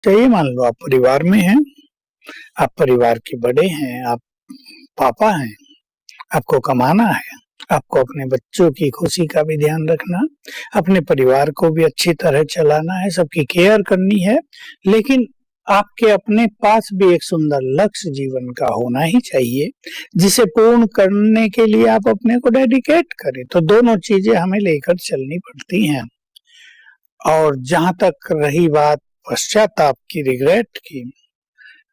चाहिए। मान लो आप परिवार में हैं, आप परिवार के बड़े हैं, आप पापा हैं, आपको कमाना है, आपको अपने बच्चों की खुशी का भी ध्यान रखना, अपने परिवार को भी अच्छी तरह चलाना है, सबकी केयर करनी है, लेकिन आपके अपने पास भी एक सुंदर लक्ष्य जीवन का होना ही चाहिए, जिसे पूर्ण करने के लिए आप अपने को डेडिकेट करें। तो दोनों चीजें हमें लेकर चलनी पड़ती हैं। और जहां तक रही बात पश्चाताप की, रिग्रेट की,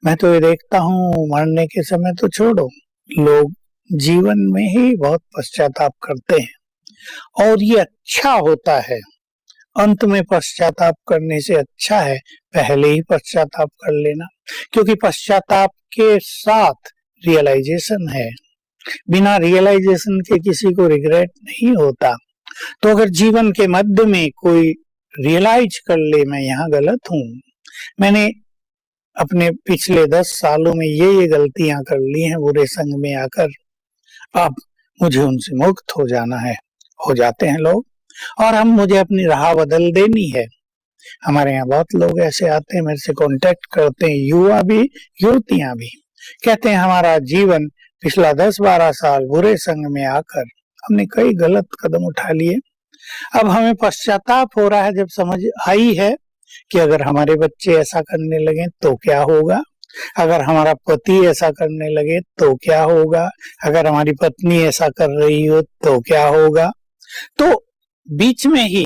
मैं तो ये देखता हूँ मरने के समय तो छोड़ो, लोग जीवन में ही बहुत पश्चाताप करते हैं और ये अच्छा होता है। अंत में पश्चाताप करने से अच्छा है पहले ही पश्चाताप कर लेना, क्योंकि पश्चाताप के साथ रियलाइजेशन है। बिना रियलाइजेशन के किसी को रिग्रेट नहीं होता। तो अगर जीवन के मध्य में कोई रियलाइज कर ले मैं यहाँ गलत हूँ, मैंने अपने पिछले 10 सालों में ये गलतियां कर ली हैं बुरे संग में आकर, अब मुझे उनसे मुक्त हो जाना है, हो जाते हैं लोग। और हम मुझे अपनी राह बदल देनी है। हमारे यहाँ बहुत लोग ऐसे आते हैं, मेरे से कांटेक्ट करते हैं, युवा भी युवतियां भी, कहते हैं हमारा जीवन पिछला 10-12 साल बुरे संग में आकर हमने कई गलत कदम उठा लिए। अब हमें पश्चाताप हो रहा है जब समझ आई है कि अगर हमारे बच्चे ऐसा करने लगे तो क्या होगा, अगर हमारा पति ऐसा करने लगे तो क्या होगा, अगर हमारी पत्नी ऐसा कर रही हो तो क्या होगा। तो बीच में ही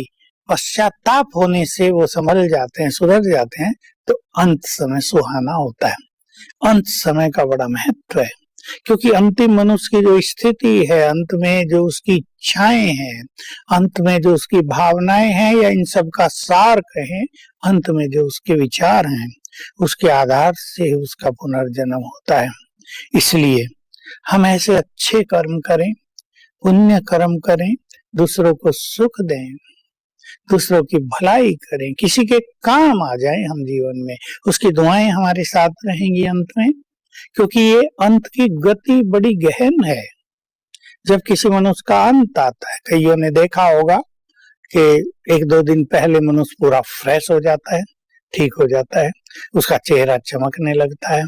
पश्चाताप होने से वो संभल जाते हैं, सुधर जाते हैं, तो अंत समय सुहाना होता है। अंत समय का बड़ा महत्व है, क्योंकि अंतिम मनुष्य की जो स्थिति है, अंत में जो उसकी इच्छाएं हैं, अंत में जो उसकी भावनाएं हैं, या इन सब का सार कहें, अंत में जो उसके विचार हैं, उसके आधार से उसका पुनर्जन्म होता है। इसलिए हम ऐसे अच्छे कर्म करें, पुण्य कर्म करें, दूसरों को सुख दें, दूसरों की भलाई करें, किसी के काम आ जाए हम जीवन में, उसकी दुआएं हमारे साथ रहेंगी अंत में। क्योंकि ये अंत की गति बड़ी गहन है। जब किसी मनुष्य का अंत आता है, कईयों ने देखा होगा कि 1-2 दिन पहले मनुष्य पूरा फ्रेश हो जाता है, ठीक हो जाता है, उसका चेहरा चमकने लगता है।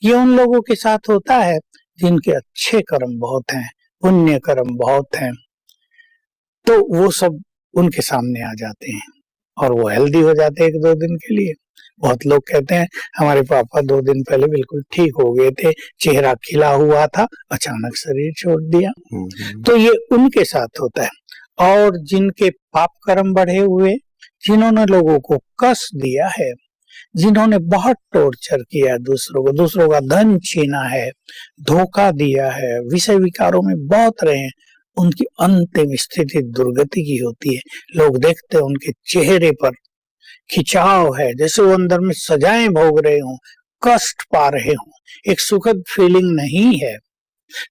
ये उन लोगों के साथ होता है जिनके अच्छे कर्म बहुत हैं, पुण्य कर्म बहुत हैं, तो वो सब उनके सामने आ जाते हैं और वो हेल्दी हो जाते हैं 1-2 दिन के लिए। बहुत लोग कहते हैं हमारे पापा 2 दिन पहले बिल्कुल ठीक हो गए थे, चेहरा खिला हुआ था, अचानक शरीर छोड़ दिया। तो ये उनके साथ होता है। और जिनके पाप कर्म बढ़े हुए, जिन्होंने लोगों को कष्ट दिया है, जिन्होंने बहुत टॉर्चर किया दूसरों को, दूसरों का धन छीना है, धोखा दिया है, विषय विकारों में बहुत रहे हैं, उनकी अंतिम स्थिति दुर्गति की होती है। लोग देखते हैं उनके चेहरे पर खिंचाव है, जैसे वो अंदर में सजाएं भोग रहे हों, कष्ट पा रहे हों, एक सुखद फीलिंग नहीं है।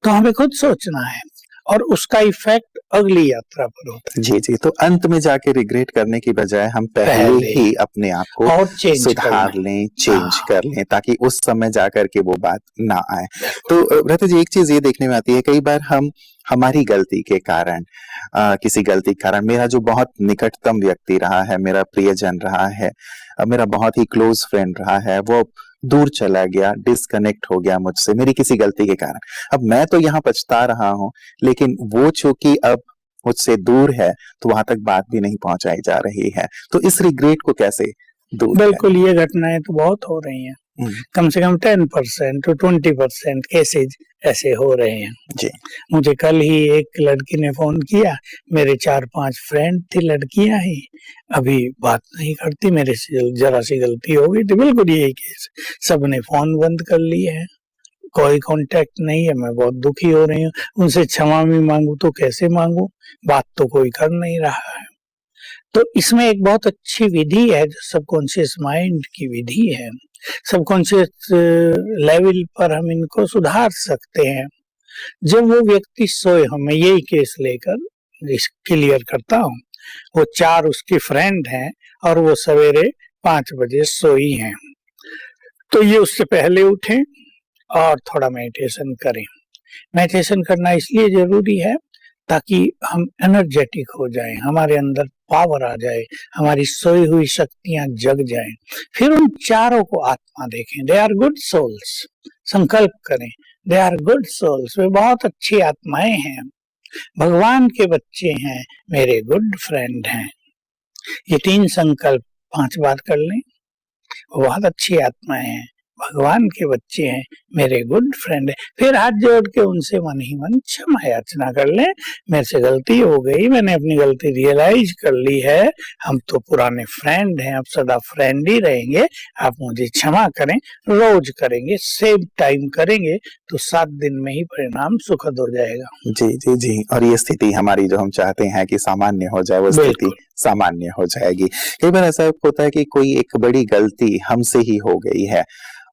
तो हमें खुद सोचना है और उसका इफेक्ट अगली यात्रा पर होता है। जी जी, तो अंत में जाके रिग्रेट करने की बजाय हम पहले ही अपने आप को और सुधार लें, चेंज कर लें, ताकि उस समय जाकर के वो बात ना आए। तो भ्राता जी, एक चीज ये देखने में आती है, कई बार हम हमारी गलती के कारण, किसी गलती के कारण, मेरा जो बहुत निकटतम व्यक्ति रहा है, मेरा प्रियजन रहा है, मेरा बहुत ही क्लोज फ्रेंड रहा है, वो दूर चला गया, डिस्कनेक्ट हो गया मुझसे मेरी किसी गलती के कारण। अब मैं तो यहाँ पछता रहा हूँ, लेकिन वो चूंकि अब मुझसे दूर है, तो वहां तक बात भी नहीं पहुंचाई जा रही है। तो इस रिग्रेट को कैसे दूर करें? बिल्कुल, ये घटनाएं तो बहुत हो रही हैं। कम से कम 10% to 20% केसेज ऐसे हो रहे हैं जी। मुझे कल ही एक लड़की ने फोन किया, मेरे 4-5 फ्रेंड थी लड़कियां ही, अभी बात नहीं करती, मेरे से जरा सी गलती हो गई थी। बिल्कुल यही केस, सबने फोन बंद कर लिए हैं, कोई कांटेक्ट नहीं है। मैं बहुत दुखी हो रही हूँ, उनसे क्षमा भी मांगू तो कैसे मांगू, बात तो कोई कर नहीं रहा है। तो इसमें एक बहुत अच्छी विधि है जो सबकॉन्शियस माइंड की विधि है। सबकॉन्शियस लेवल पर हम इनको सुधार सकते हैं। जब वो व्यक्ति सोए, मैं यही केस लेकर क्लियर करता हूँ, वो 4 उसके फ्रेंड हैं और वो सवेरे 5 बजे सोई हैं, तो ये उससे पहले उठें और थोड़ा मेडिटेशन करें। मेडिटेशन करना इसलिए जरूरी है ताकि हम एनर्जेटिक हो जाएं, हमारे अंदर पावर आ जाए, हमारी सोई हुई शक्तियां जग जाएं। फिर उन चारों को आत्मा देखें, दे आर गुड सोल्स। संकल्प करें, दे आर गुड सोल्स, वे बहुत अच्छी आत्माएं हैं, भगवान के बच्चे हैं, मेरे गुड फ्रेंड हैं। ये 3 संकल्प 5 बार कर लें। वो बहुत अच्छी आत्माएं हैं, भगवान के बच्चे हैं, मेरे गुड फ्रेंड है। फिर हाथ जोड़ के उनसे मन ही मन क्षमा याचना कर लें, मेरे से गलती हो गई, मैंने अपनी गलती रियलाइज कर ली है, हम तो पुराने फ्रेंड हैं, अब सदा फ्रेंड ही रहेंगे, आप मुझे क्षमा करें। रोज करेंगे, सेम टाइम करेंगे तो 7 दिन में ही परिणाम सुखद हो जाएगा। जी जी जी। और ये स्थिति हमारी जो हम चाहते हैं कि सामान्य हो जाए, वो स्थिति सामान्य हो जाएगी। कई बार ऐसा होता है कि कोई एक बड़ी गलती हमसे ही हो गई है,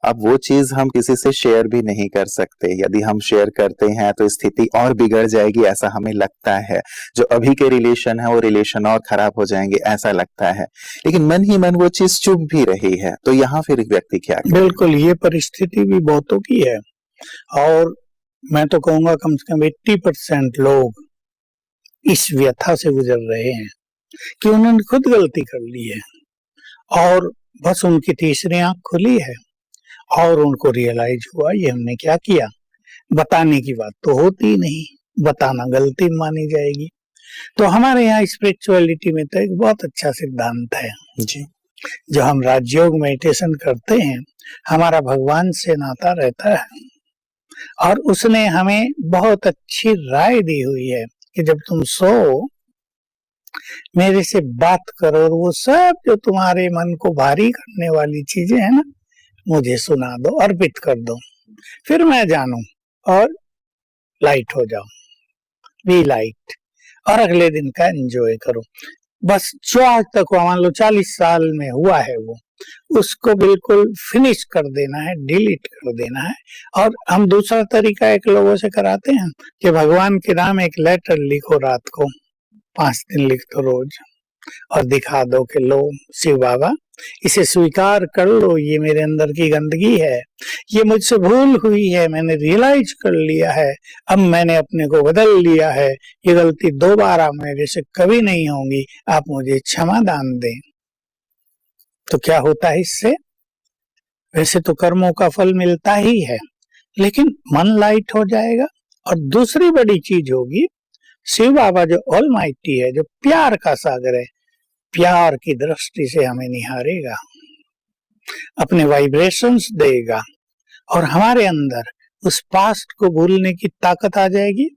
अब वो चीज हम किसी से शेयर भी नहीं कर सकते, यदि हम शेयर करते हैं तो स्थिति और बिगड़ जाएगी, ऐसा हमें लगता है। जो अभी के रिलेशन है वो रिलेशन और खराब हो जाएंगे, ऐसा लगता है। लेकिन मन ही मन वो चीज चुप भी रही है, तो यहाँ फिर व्यक्ति क्या करे? बिल्कुल, ये परिस्थिति भी बहुतों की है और मैं तो कहूंगा कम से कम 80% लोग इस व्यथा से गुजर रहे हैं कि उन्होंने खुद गलती कर ली है और बस उनकी तीसरी आंख खुली है और उनको रियलाइज हुआ ये हमने क्या किया। बताने की बात तो होती नहीं, बताना गलती मानी जाएगी। तो हमारे यहाँ स्पिरिचुअलिटी में तो एक बहुत अच्छा सिद्धांत है जी। जो हम राजयोग मेडिटेशन करते हैं, हमारा भगवान से नाता रहता है और उसने हमें बहुत अच्छी राय दी हुई है कि जब तुम सो मेरे से बात करो और वो सब जो तुम्हारे मन को भारी करने वाली चीजें है ना, मुझे सुना दो, अर्पित कर दो, फिर मैं जानूं और लाइट हो जाओ, बी लाइट, और अगले दिन का एंजॉय करो। बस जो आज तक हुआ, मान लो 40 साल में हुआ है, वो उसको बिल्कुल फिनिश कर देना है, डिलीट कर देना है। और हम दूसरा तरीका एक लोगों से कराते हैं कि भगवान के नाम एक लेटर लिखो, रात को 5 दिन लिख दो रोज और दिखा दो कि लो शिव बाबा, इसे स्वीकार कर लो, ये मेरे अंदर की गंदगी है, ये मुझसे भूल हुई है, मैंने रियलाइज कर लिया है, अब मैंने अपने को बदल लिया है, ये गलती दोबारा मेरे से कभी नहीं होगी, आप मुझे क्षमा दान दें। तो क्या होता है इससे? वैसे तो कर्मों का फल मिलता ही है, लेकिन मन लाइट हो जाएगा। और दूसरी बड़ी चीज होगी, शिव बाबा जो ऑलमाइटी है, जो प्यार का सागर है, प्यार की दृष्टि से हमें निहारेगा, अपने वाइब्रेशंस देगा और हमारे अंदर उस पास्ट को भूलने की ताकत आ जाएगी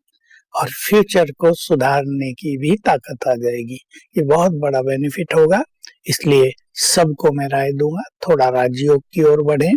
और फ्यूचर को सुधारने की भी ताकत आ जाएगी। ये बहुत बड़ा बेनिफिट होगा। इसलिए सबको मैं राय दूंगा, थोड़ा राजयोग की ओर बढ़ें।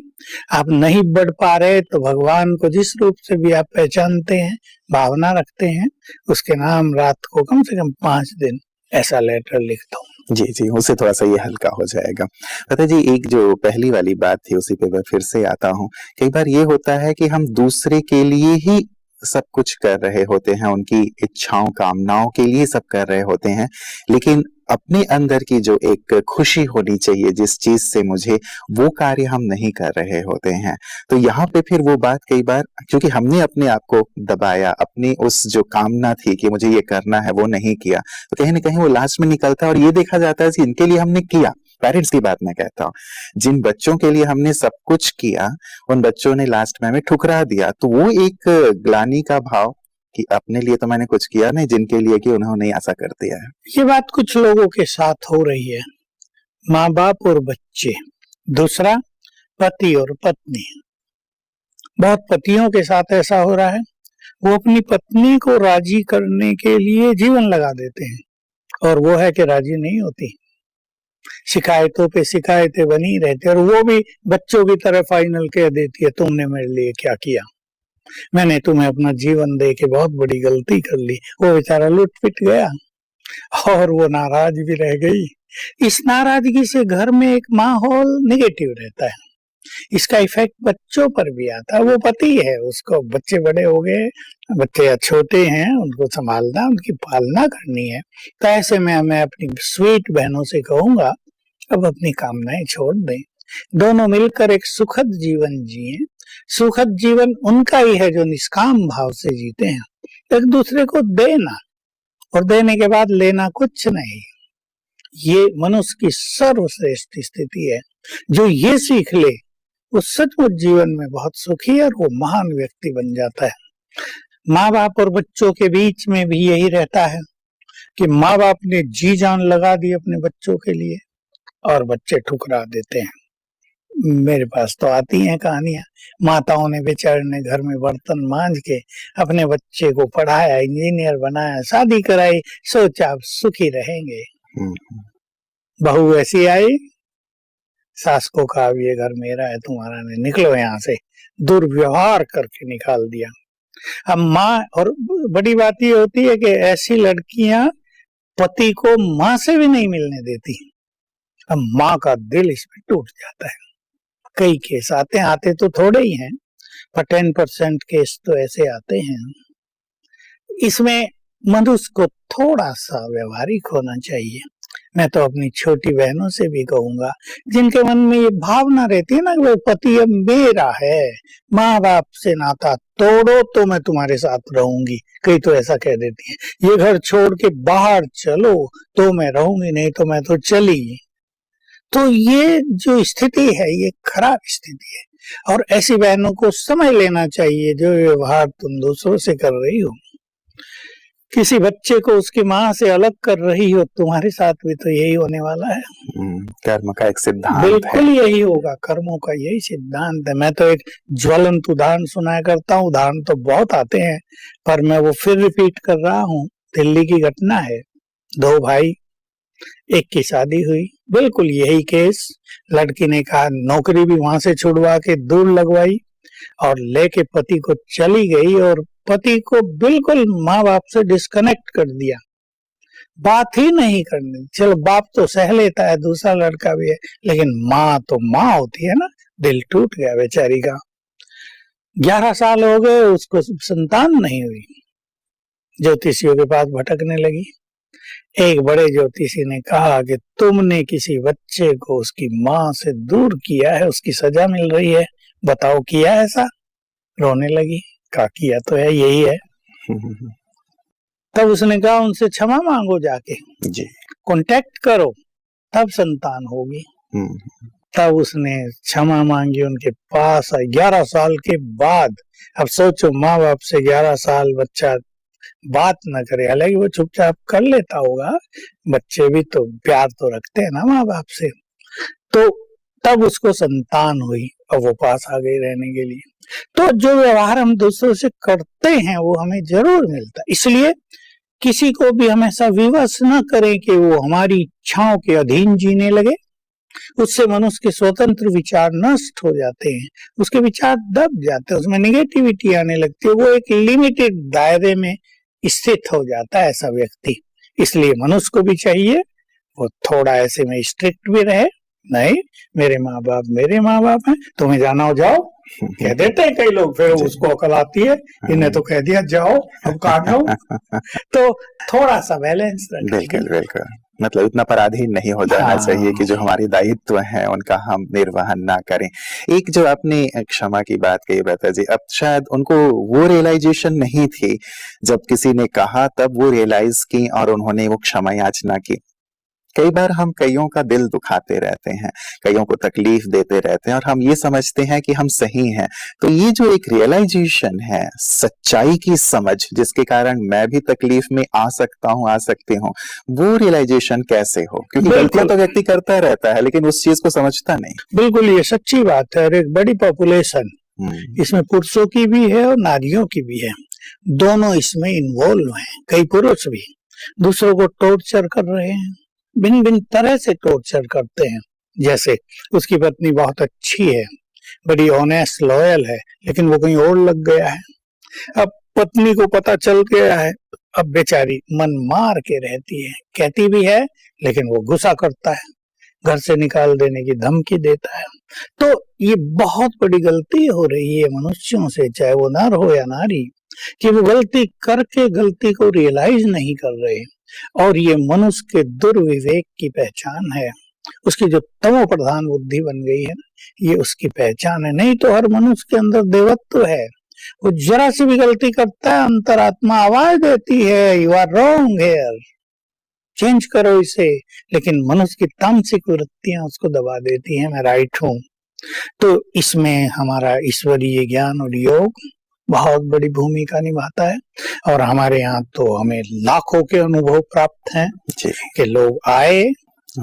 आप नहीं बढ़ पा रहे तो भगवान को जिस रूप से भी आप पहचानते हैं, भावना रखते हैं, उसके नाम रात को कम से कम 5 दिन ऐसा लेटर लिख दो। जी जी, उससे थोड़ा सा ये हल्का हो जाएगा। पता जी, एक जो पहली वाली बात थी उसी पे मैं फिर से आता हूँ। कई बार ये होता है कि हम दूसरे के लिए ही सब कुछ कर रहे होते हैं, उनकी इच्छाओं कामनाओं के लिए सब कर रहे होते हैं, लेकिन अपने अंदर की जो एक खुशी होनी चाहिए जिस चीज से मुझे, वो कार्य हम नहीं कर रहे होते हैं। तो यहाँ पे फिर वो बात कई बार, क्योंकि हमने अपने आप को दबाया, अपनी उस जो कामना थी कि मुझे ये करना है वो नहीं किया, तो कहीं ना कहीं वो लास्ट में निकलता है और ये देखा जाता है कि इनके लिए हमने किया। पेरेंट्स की बात मैं कहता हूँ, जिन बच्चों के लिए हमने सब कुछ किया, उन बच्चों ने लास्ट में हमें ठुकरा दिया, तो वो एक ग्लानि का भाव कि अपने लिए तो मैंने कुछ किया नहीं, जिनके लिए कि उन्होंने ऐसा कर दिया है। ये बात कुछ लोगों के साथ हो रही है, माँ बाप और बच्चे। दूसरा, पति और पत्नी। बहुत पतियों के साथ ऐसा हो रहा है, वो अपनी पत्नी को राजी करने के लिए जीवन लगा देते हैं और वो है कि राजी नहीं होती, शिकायतों पे शिकायतें बनी रहती है और वो भी बच्चों की तरह फाइनल कह देती है, तुमने मेरे लिए क्या किया, मैंने तुम्हें अपना जीवन दे के बहुत बड़ी गलती कर ली। वो बेचारा लुट पिट गया और वो नाराज भी रह गई। इस नाराजगी से घर में एक माहौल नेगेटिव रहता है, इसका इफेक्ट बच्चों पर भी आता है। वो पति है, उसको बच्चे बड़े हो गए, बच्चे छोटे हैं, उनको संभालना, उनकी पालना करनी है। तो ऐसे में मैं अपनी स्वीट बहनों से कहूंगा, अब अपनी कामनाएं छोड़ दें, दोनों मिलकर एक सुखद जीवन जिए। सुखद जीवन उनका ही है जो निष्काम भाव से जीते हैं। एक दूसरे को देना, और देने के बाद लेना कुछ नहीं। ये मनुष्य की सर्वश्रेष्ठ स्थिति है। जो ये सीख ले वो सचमुच जीवन में बहुत सुखी और वो महान व्यक्ति बन जाता है। माँ बाप और बच्चों के बीच में भी यही रहता है कि माँ बाप ने जी जान लगा दी अपने बच्चों के लिए और बच्चे ठुकरा देते हैं। मेरे पास तो आती हैं कहानियां, माताओं ने बेचारे ने घर में बर्तन मांज के अपने बच्चे को पढ़ाया, इंजीनियर बनाया, शादी कराई, सोचा अब सुखी रहेंगे। बहू ऐसी आई, सास को कहा ये घर मेरा है, तुम्हारा नहीं, निकलो यहाँ से, दुर्व्यवहार करके निकाल दिया। अब माँ, और बड़ी बात ये होती है कि ऐसी लड़कियां पति को माँ से भी नहीं मिलने देती। अब माँ का दिल इसमें टूट जाता है। कई केस आते तो थोड़े ही हैं, पर 10% केस तो ऐसे आते हैं। इसमें मनुष्य को थोड़ा सा व्यवहारिक होना चाहिए। मैं तो अपनी छोटी बहनों से भी कहूंगा, जिनके मन में ये भावना रहती है ना कि वो पति अब मेरा है, माँ बाप से नाता तोड़ो तो मैं तुम्हारे साथ रहूंगी, कई तो ऐसा कह देती है, ये घर छोड़ के बाहर चलो तो मैं रहूंगी, नहीं तो मैं तो चली। तो ये जो स्थिति है ये खराब स्थिति है, और ऐसी बहनों को समझ लेना चाहिए जो व्यवहार तुम दूसरों से कर रही हो, किसी बच्चे को उसकी माँ से अलग कर रही हो, तुम्हारे साथ भी तो यही होने वाला है। कर्म का एक सिद्धांत बिल्कुल यही होगा, कर्मों का यही सिद्धांत है। मैं तो एक ज्वलंत उदाहरण सुनाया करता हूँ, उदाहरण तो बहुत आते हैं पर मैं वो फिर रिपीट कर रहा हूँ। दिल्ली की घटना है, 2 भाई, एक की शादी हुई, बिल्कुल यही केस। लड़की ने कहा नौकरी भी वहां से छुड़वा के दूर लगवाई और लेके पति को चली गई, और पति को बिल्कुल माँ बाप से डिस्कनेक्ट कर दिया, बात ही नहीं करनी। चलो बाप तो सह लेता है, दूसरा लड़का भी है, लेकिन माँ तो माँ होती है ना। दिल टूट गया बेचारी का। 11 साल हो गए, उसको संतान नहीं हुई, ज्योतिषियों के पास भटकने लगी। एक बड़े ज्योतिषी ने कहा कि तुमने किसी बच्चे को उसकी माँ से दूर किया है, उसकी सजा मिल रही है, बताओ किया ऐसा? रोने लगी, कहा किया तो है, यही है। तब उसने कहा उनसे क्षमा मांगो, जाके जी, कांटेक्ट करो, तब संतान होगी। तब उसने क्षमा मांगी, उनके पास 11 साल के बाद। अब सोचो, माँ बाप से 11 साल बच्चा बात न करे, हालांकि वो चुपचाप कर लेता होगा, बच्चे भी तो प्यार तो रखते हैं ना माँ बाप से। तो तब उसको संतान हुई और वो पास आ गई रहने के लिए। तो जो व्यवहार हम दूसरों से करते हैं वो हमें जरूर मिलता है। इसलिए किसी को भी हमेशा विवश न करें कि वो हमारी इच्छाओं के अधीन जीने लगे। उससे मनुष्य के स्वतंत्र विचार नष्ट हो जाते हैं, उसके विचार दब जाते हैं, उसमें निगेटिविटी आने लगती है, वो एक लिमिटेड दायरे में स्थित हो जाता है ऐसा व्यक्ति। इसलिए मनुष्य को भी चाहिए वो थोड़ा ऐसे में स्ट्रिक्ट भी रहे, नहीं मेरे माँ बाप हैं, तुम्हें जाना हो जाओ, कह देते हैं कई लोग, फिर उसको अकल आती है, इन्हें तो कह दिया जाओ, अब कहाँ जाओ। तो थोड़ा सा बैलेंस रखिए। बिल्कुल बिल्कुल, मतलब इतना पराधीन नहीं हो जाना चाहिए कि जो हमारे दायित्व हैं उनका हम निर्वहन ना करें। एक जो आपने क्षमा की बात कही ब्रता जी, अब शायद उनको वो रियलाइजेशन नहीं थी, जब किसी ने कहा तब वो रियलाइज की और उन्होंने वो क्षमा याचना की। कई बार हम कईयों का दिल दुखाते रहते हैं, कईयों को तकलीफ देते रहते हैं और हम ये समझते हैं कि हम सही हैं। तो ये जो एक रियलाइजेशन है, सच्चाई की समझ, जिसके कारण मैं भी तकलीफ में आ सकता हूँ, आ सकती हूँ, वो रियलाइजेशन कैसे हो? क्योंकि गलतियां तो व्यक्ति करता रहता है लेकिन उस चीज को समझता नहीं। बिल्कुल, ये सच्ची बात है। और एक बड़ी पॉपुलेशन इसमें पुरुषों की भी है और नारियों की भी है, दोनों इसमें इन्वॉल्व हैं। कई पुरुष भी दूसरों को टॉर्चर कर रहे हैं, भिन्न भिन्न तरह से टॉर्चर करते हैं। जैसे उसकी पत्नी बहुत अच्छी है, बड़ी ऑनेस्ट लॉयल है, लेकिन वो कहीं और लग गया है। अब पत्नी को पता चल गया है, अब बेचारी मन मार के रहती है, कहती भी है लेकिन वो गुस्सा करता है, घर से निकाल देने की धमकी देता है। तो ये बहुत बड़ी गलती हो रही है मनुष्यों से, चाहे वो नर हो या नारी, कि वो गलती करके गलती को रियलाइज नहीं कर रहे। और ये मनुष्य के दुर्विवेक की पहचान है, उसकी जो तमो प्रधान बुद्धि बन गई है, ये उसकी पहचान है। नहीं तो हर मनुष्य के अंदर देवत्व है, वो जरा सी भी गलती करता है, अंतरात्मा आवाज देती है, you are wrong here, change करो इसे। लेकिन मनुष्य की तामसिक वृत्तियां उसको दबा देती हैं, मैं राइट हूं। तो इसमें हमारा ईश्वरीय ज्ञान और योग बहुत बड़ी भूमिका निभाता है। और हमारे यहाँ तो हमें लाखों के अनुभव प्राप्त हैं कि लोग आए,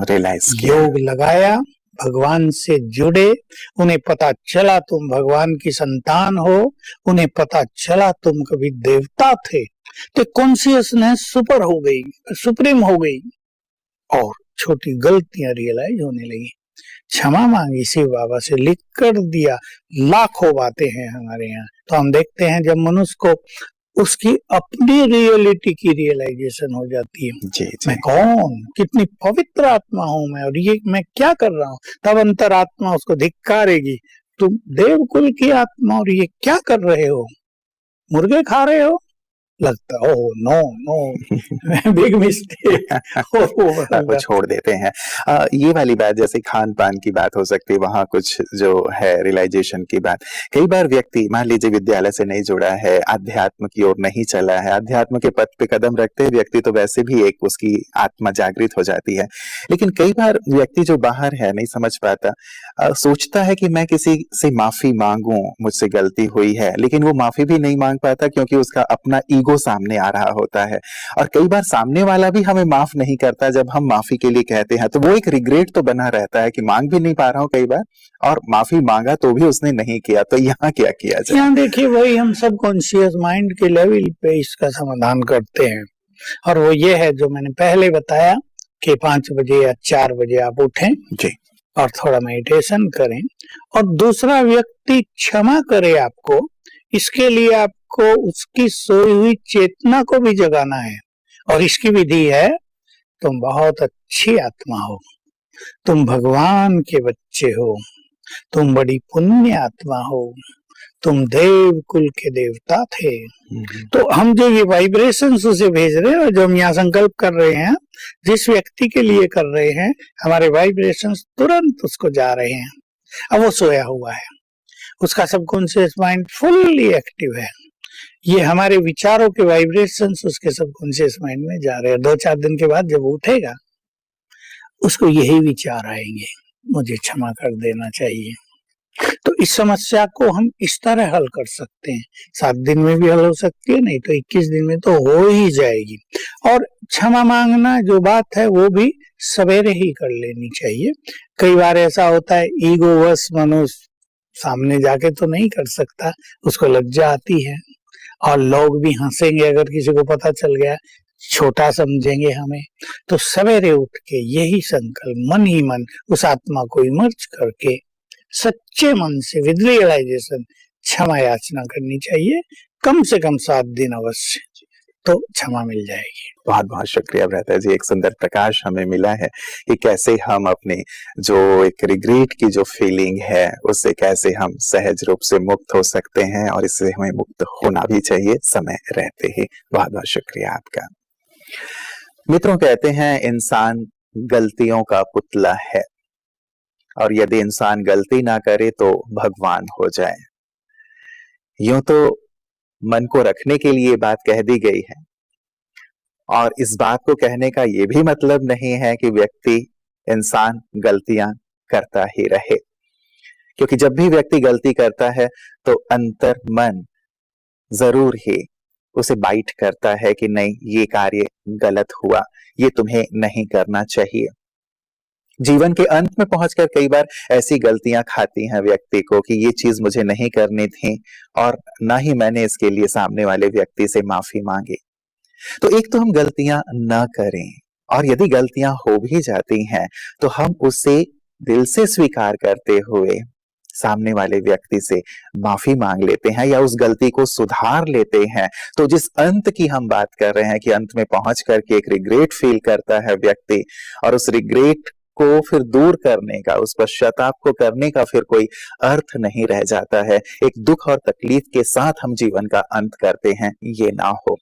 रियलाइज योग लगाया, भगवान से जुड़े, उन्हें पता चला तुम भगवान की संतान हो, उन्हें पता चला तुम कभी देवता थे, तो कॉन्शियसनेस सुपर हो गई, सुप्रीम हो गई, और छोटी गलतियां रियलाइज होने लगी। क्षमा मांगी, शिव बाबा से लिख कर दिया, लाखों बातें हैं हमारे यहाँ। तो हम देखते हैं जब मनुष्य को उसकी अपनी रियलिटी की रियलाइजेशन हो जाती है, जी। मैं कौन, कितनी पवित्र आत्मा हूं मैं, और ये मैं क्या कर रहा हूँ, तब अंतरात्मा उसको धिक्कारेगी, तुम देवकुल की आत्मा और ये क्या कर रहे हो, मुर्गे खा रहे हो, लगता oh no no big mistake, वो छोड़ देते हैं। ये वाली बात जैसे खान पान की बात हो सकती है, वहां कुछ जो है रियलाइजेशन की बात। कई बार व्यक्ति मान लीजिए विद्यालय से नहीं जुड़ा है, अध्यात्म की ओर नहीं चला है, अध्यात्म के पथ पे कदम रखते व्यक्ति तो वैसे भी एक उसकी आत्मा जागृत हो जाती है। लेकिन कई बार व्यक्ति जो बाहर है नहीं समझ पाता, सोचता है कि मैं किसी से माफी मांगू, मुझसे गलती हुई है, लेकिन वो माफी भी नहीं मांग पाता क्योंकि उसका अपना ईगो सामने आ रहा होता है। और कई बार सामने वाला भी हमें माफ नहीं करता जब हम माफी के लिए कहते हैं, तो वो एक रिग्रेट तो बना रहता है कि मांग भी नहीं पा रहा हूं कई बार, और माफी मांगा तो भी उसने नहीं किया। तो यहाँ क्या किया जाए? यहाँ देखिए, वही हम सब कॉन्शियस माइंड के लेवल पे इसका समाधान करते हैं, और वो ये है जो मैंने पहले बताया कि 5 बजे या 4 बजे आप उठें जी, और थोड़ा मेडिटेशन करें, और दूसरा व्यक्ति क्षमा करे आपको, इसके लिए आपको उसकी सोई हुई चेतना को भी जगाना है। और इसकी विधि है, तुम बहुत अच्छी आत्मा हो, तुम भगवान के बच्चे हो, तुम बड़ी पुण्य आत्मा हो, तुम देव कुल के देवता थे। तो हम जो ये वाइब्रेशंस उसे भेज रहे हैं, और जो हम यहाँ संकल्प कर रहे हैं, जिस व्यक्ति के लिए कर रहे हैं, हमारे वाइब्रेशंस तुरंत उसको जा रहे हैं। अब वो सोया हुआ है, उसका सबकॉन्शियस माइंड फुल्ली एक्टिव है, ये हमारे विचारों के वाइब्रेशंस उसके सबकॉन्शियस माइंड में जा रहे हैं। 2-4 दिन के बाद जब उठेगा, उसको यही विचार आएंगे, मुझे क्षमा कर देना चाहिए। तो इस समस्या को हम इस तरह हल कर सकते हैं। 7 दिन में भी हल हो सकती है, नहीं तो 21 दिन में तो हो ही जाएगी। और क्षमा मांगना जो बात है, वो भी सवेरे ही कर लेनी चाहिए। कई बार ऐसा होता है, ईगोवश मनुष्य सामने जाके तो नहीं कर सकता, उसको लज्जा आती है, और लोग भी हंसेंगे अगर किसी को पता चल गया, छोटा समझेंगे हमें। तो सवेरे उठ के यही संकल्प मन ही मन उस आत्मा को इमर्ज करके सच्चे मन से विद रियलाइजेशन क्षमा याचना करनी चाहिए, कम से कम 7 दिन अवश्य, तो क्षमा मिल जाएगी। बहुत बहुत शुक्रिया भ्राता जी, एक सुंदर प्रकाश हमें मिला है कि कैसे हम अपने जो एक रिग्रेट की जो फीलिंग है, उससे कैसे हम सहज रूप से मुक्त हो सकते हैं, और इससे हमें मुक्त होना भी चाहिए समय रहते ही। बहुत बहुत शुक्रिया आपका। मित्रों, कहते हैं इंसान गलतियों का पुतला है, और यदि इंसान गलती ना करे तो भगवान हो जाए। यूं तो मन को रखने के लिए बात कह दी गई है, और इस बात को कहने का ये भी मतलब नहीं है कि व्यक्ति, इंसान गलतियां करता ही रहे, क्योंकि जब भी व्यक्ति गलती करता है तो अंतर मन जरूर ही उसे बाइट करता है कि नहीं, ये कार्य गलत हुआ, ये तुम्हें नहीं करना चाहिए। जीवन के अंत में पहुंचकर कई बार ऐसी गलतियां खाती हैं व्यक्ति को कि ये चीज मुझे नहीं करनी थी, और ना ही मैंने इसके लिए सामने वाले व्यक्ति से माफी मांगी। तो एक तो हम गलतियां न करें, और यदि गलतियां हो भी जाती हैं तो हम उसे दिल से स्वीकार करते हुए सामने वाले व्यक्ति से माफी मांग लेते हैं, या उस गलती को सुधार लेते हैं। तो जिस अंत की हम बात कर रहे हैं कि अंत में पहुंच करके एक रिग्रेट फील करता है व्यक्ति, और उस रिग्रेट को फिर दूर करने का, उस पश्चाताप को करने का फिर कोई अर्थ नहीं रह जाता है, एक दुख और तकलीफ के साथ हम जीवन का अंत करते हैं, ये ना हो।